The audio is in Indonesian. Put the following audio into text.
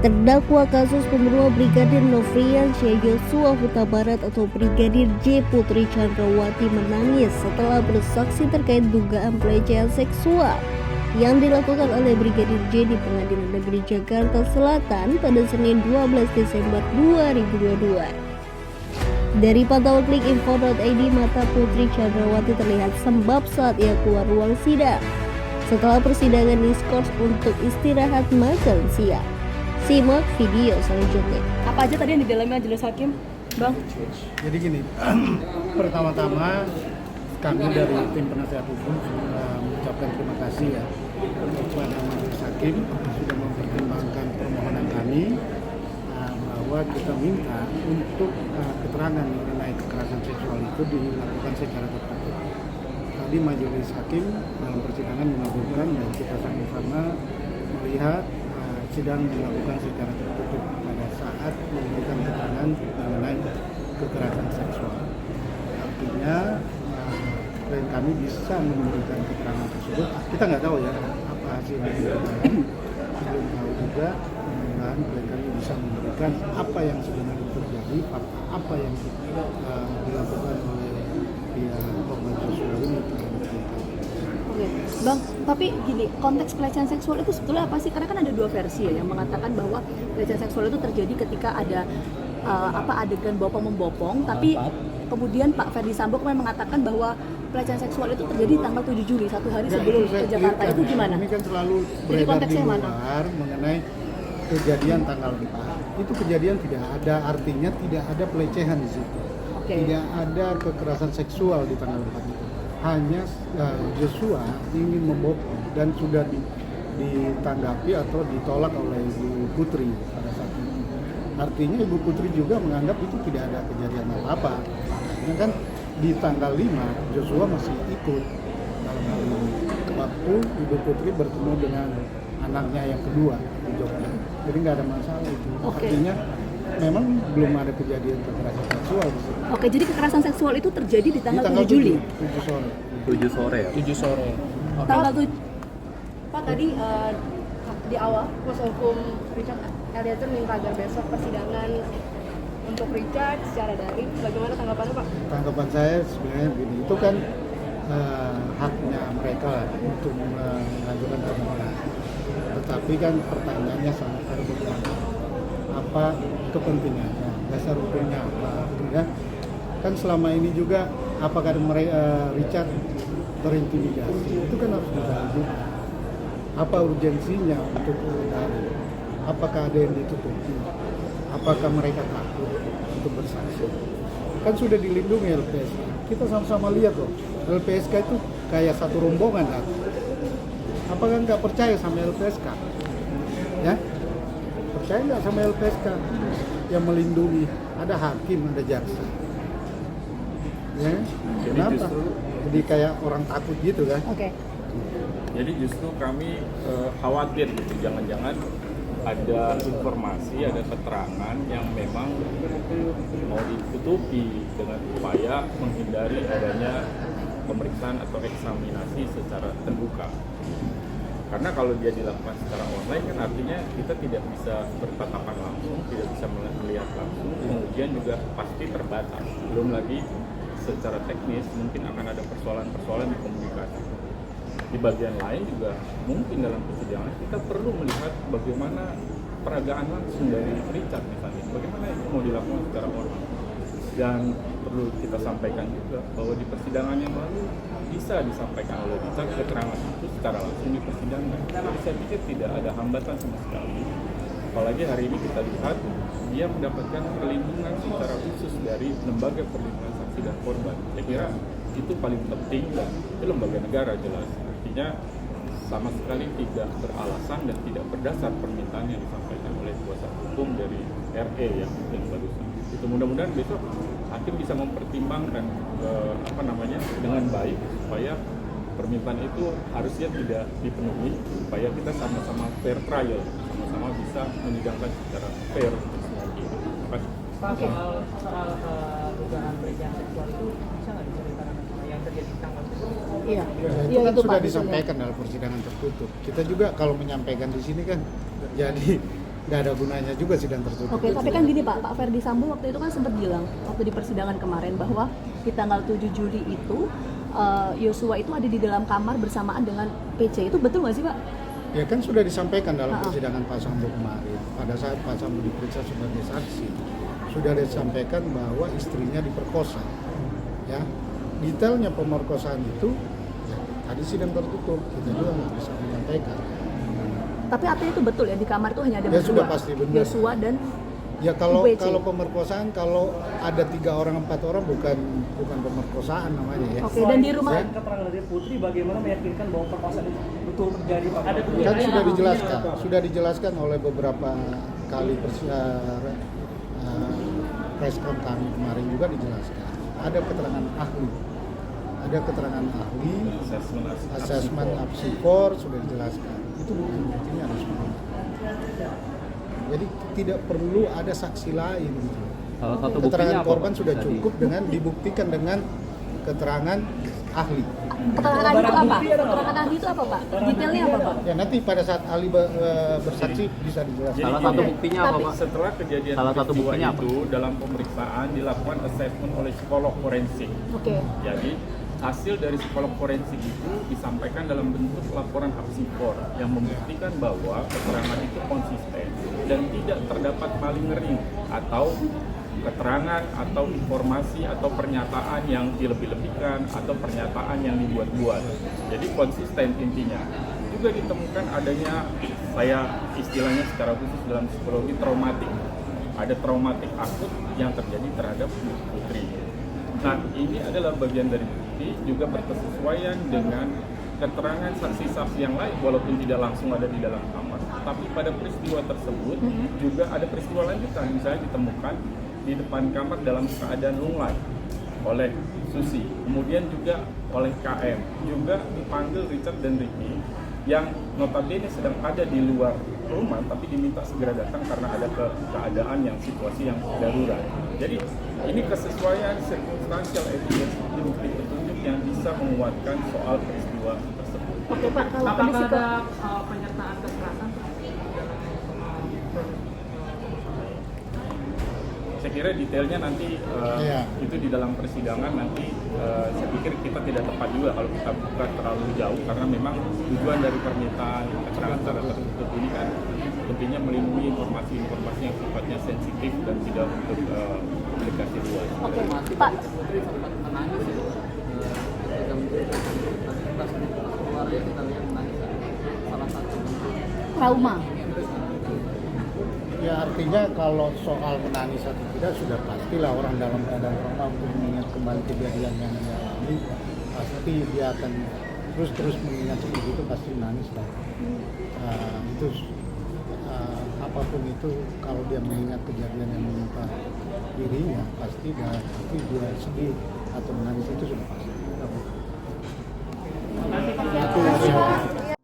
Terdakwa kasus pembunuhan Brigadir Nofriansyah Yosua Huta Barat atau Brigadir J Putri Chandrawati menangis setelah bersaksi terkait dugaan pelecehan seksual yang dilakukan oleh Brigadir J di Pengadilan Negeri Jakarta Selatan pada Senin 12 Desember 2022. Dari pantauan Klik-Info.id, mata Putri Chandrawati terlihat sembab saat ia keluar ruang sidang setelah persidangan diskors untuk istirahat makan siang. Simak video selanjutnya. Apa aja tadi yang didalami majelis hakim, Bang? Jadi gini, pertama-tama kami dari tim penasihat hukum mengucapkan terima kasih ya kepada majelis hakim sudah mempertimbangkan permohonan kami bahwa kita minta untuk keterangan mengenai kekerasan seksual itu dilakukan secara tertutup. Tadi majelis hakim dalam persidangan mengabulkan dan kita sama-sama melihat sidang dilakukan secara tertutup pada saat memberikan keterangan mengenai kekerasan seksual. Artinya klien kami bisa memberikan keterangan tersebut. Kita nggak tahu ya apa hasilnya. Belum tahu juga. Mudah-mudahan klien kami bisa memberikan apa yang sebenarnya terjadi, fakta apa yang dilakukan oleh pihak korban seksual ini. Oke, Bang, tapi gini, konteks pelecehan seksual itu sebetulnya apa sih? Karena kan ada dua versi ya yang mengatakan bahwa pelecehan seksual itu terjadi ketika ada adegan bopong-membopong, tapi kemudian Pak Ferdi Sambo kemarin mengatakan bahwa pelecehan seksual itu terjadi tanggal 7 Juli, satu hari sebelum ke Jakarta. Itu gimana? Ini kan selalu beredar di luar mengenai kejadian tanggal 4. Itu kejadian tidak ada, artinya tidak ada pelecehan di situ. Tidak ada kekerasan seksual di tanggal 4 itu. Hanya Joshua ingin membopong dan sudah ditanggapi atau ditolak oleh Ibu Putri pada saat itu. Artinya Ibu Putri juga menganggap itu tidak ada kejadian apa-apa. Karena kan di tanggal 5 Joshua masih ikut dalam hal ini. Waktu Ibu Putri bertemu dengan anaknya yang kedua di Jogja. Jadi nggak ada masalah itu. Artinya memang belum ada kejadian kekerasan seksual di situ. Oke, jadi kekerasan seksual itu terjadi di tanggal 7 Juli? 7 sore. 7 sore ya? 7 sore. Okay. Tanggal 7. Pak, tadi di awal kuasa hukum Richard Eliezer minta agar besok persidangan untuk Richard secara daring. Bagaimana tanggapannya, Pak? Tanggapan saya sebenarnya begini, itu kan haknya mereka untuk mengajukan permohonan. Tetapi kan pertanyaannya sangat terbuka. Apa kepentingannya, dasar hukumnya apa, ya? Kan selama ini juga apakah Richard terintimidasi, itu kan harus dicari. Apa urgensinya untuk dari? Apakah ada yang ditutupi? Apakah mereka takut untuk bersaksi? Kan sudah dilindungi LPSK. Kita sama-sama lihat loh, LPSK itu kayak satu rombongan kan? Apakah nggak percaya sama LPSK? Ya? Percaya nggak sama LPSK yang melindungi? Ada hakim, ada jaksa. Ya? Kenapa? Jadi kayak orang takut gitu kan? Oke. Jadi justru kami khawatir gitu, jangan-jangan ada informasi, ada keterangan yang memang mau ditutupi dengan upaya menghindari adanya pemeriksaan atau eksaminasi secara terbuka. Karena kalau dia dilakukan secara online kan artinya kita tidak bisa bertatapan langsung, tidak bisa melihat langsung, kemudian juga pasti terbatas. Belum lagi secara teknis mungkin akan ada persoalan-persoalan di komunikasi. Di bagian lain juga mungkin dalam persidangan kita perlu melihat bagaimana peragaan langsung dari Richard misalnya, bagaimana itu mau dilakukan secara online. Dan perlu kita sampaikan juga bahwa di persidangan yang lalu bisa disampaikan oleh Richard keterangan itu secara langsung di persidangan. Jadi saya pikir tidak ada hambatan sama sekali. Apalagi hari ini kita lihat dia mendapatkan perlindungan secara khusus dari lembaga perlindungan saksi dan korban. Saya kira itu paling penting dan itu lembaga negara jelas. Artinya sama sekali tidak beralasan dan tidak berdasar permintaan yang disampaikan oleh kuasa hukum dari RE yang barusan. Itu mudah-mudahan besok hakim bisa mempertimbangkan dengan baik supaya permintaan itu harusnya tidak dipenuhi supaya kita sama-sama fair trial, sama-sama bisa menyidangkan secara fair untuk semua pihak. Pak, soal dugaan pelecehan seksual itu bisa nggak diceritakan yang terjadi tanggal itu? Iya. Itu kan sudah disampaikan dalam persidangan tertutup. Kita juga kalau menyampaikan di sini kan jadi nggak ada gunanya juga sidang tertutup. Oke, tapi kan gini Pak Ferdi Sambo waktu itu kan sempat bilang waktu di persidangan kemarin bahwa di tanggal 7 Juli itu Yosua itu ada di dalam kamar bersamaan dengan PC. Itu betul nggak sih Pak? Ya kan sudah disampaikan dalam persidangan Pak Sambo kemarin. Pada saat Pak Sambo diperiksa sebagai saksi, sudah disampaikan bahwa istrinya diperkosa. Ya, detailnya pemerkosaan itu ya, tadi sidang tertutup kita juga nggak bisa menyampaikan. Tapi artinya itu betul ya di kamar itu hanya ada Ya, berdua. sudah pasti benar. Yosua dan Ya kalau WC. kalau pemerkosaan kalau ada 3 orang 4 orang bukan pemerkosaan namanya ya. Oke, dan di rumah Ya. keterangan dari Putri bagaimana meyakinkan bahwa perkosaan itu betul terjadi Pak? Ada Kan sudah dijelaskan oleh beberapa kali press con kami kemarin juga dijelaskan. Ada keterangan ahli, asesmen apsifor sudah dijelaskan. Itu buktinya ada semua. Jadi tidak perlu ada saksi lain. Gitu. Salah satu Keterangan buktinya apa, korban Pak? sudah Tadi. cukup dengan dibuktikan dengan keterangan ahli. keterangan ahli itu apa? Keterangan ahli itu apa Pak? Detailnya apa Pak? Ya nanti pada saat ahli bersaksi bisa dijelaskan. Salah satu buktinya apa, Pak? Setelah kejadian Salah satu peristiwa buktinya apa? itu dalam pemeriksaan dilakukan assessment oleh psikolog forensik. Oke. Jadi hasil dari psikolog forensik itu disampaikan dalam bentuk laporan apsifor yang membuktikan bahwa keterangan itu konsisten dan tidak terdapat malingering atau keterangan atau informasi atau pernyataan yang dilebih-lebihkan atau pernyataan yang dibuat-buat. Jadi konsisten intinya. Juga ditemukan adanya, saya istilahnya secara khusus dalam psikologi, traumatik. Ada traumatik akut yang terjadi terhadap Putri. Nah, ini adalah bagian dari bukti, juga berkesesuaian dengan keterangan saksi-saksi yang lain walaupun tidak langsung ada di dalam kamar. Tapi pada peristiwa tersebut juga ada peristiwa lanjutan, misalnya ditemukan di depan kamar dalam keadaan lunglai oleh Susi, kemudian juga oleh KM, juga dipanggil Richard dan Ricky yang notabene sedang ada di luar rumah tapi diminta segera datang karena ada keadaan yang situasi yang darurat. Jadi ini kesesuaian circumstantial evidence, bukti petunjuk yang bisa menguatkan soal peristiwa tersebut. Oke Pak, kalau Apakah kondisi ada penyertaan kekerasan Saya kira detailnya nanti Iya. itu di dalam persidangan nanti saya pikir kita tidak tepat juga kalau kita buka terlalu jauh karena memang tujuan dari permintaan keterangan secara tertutup ini kan tentunya melindungi informasi-informasi yang sifatnya sensitif dan tidak untuk publikasi luas. Oke, Pak. Putri sempat menangis ya. Ketika pas keluarnya kita lihat menangis. Salah satu Trauma. Ya artinya kalau soal menangis atau tidak sudah pastilah orang dalam keadaan trauma untuk mengingat kembali kejadian yang dia alami pasti dia akan terus mengingat seperti itu pasti menangis lah. Itu apapun itu kalau dia mengingat kejadian yang menimpa dirinya pasti dia sedih atau menangis itu sudah pasti. Terima kasih Pak.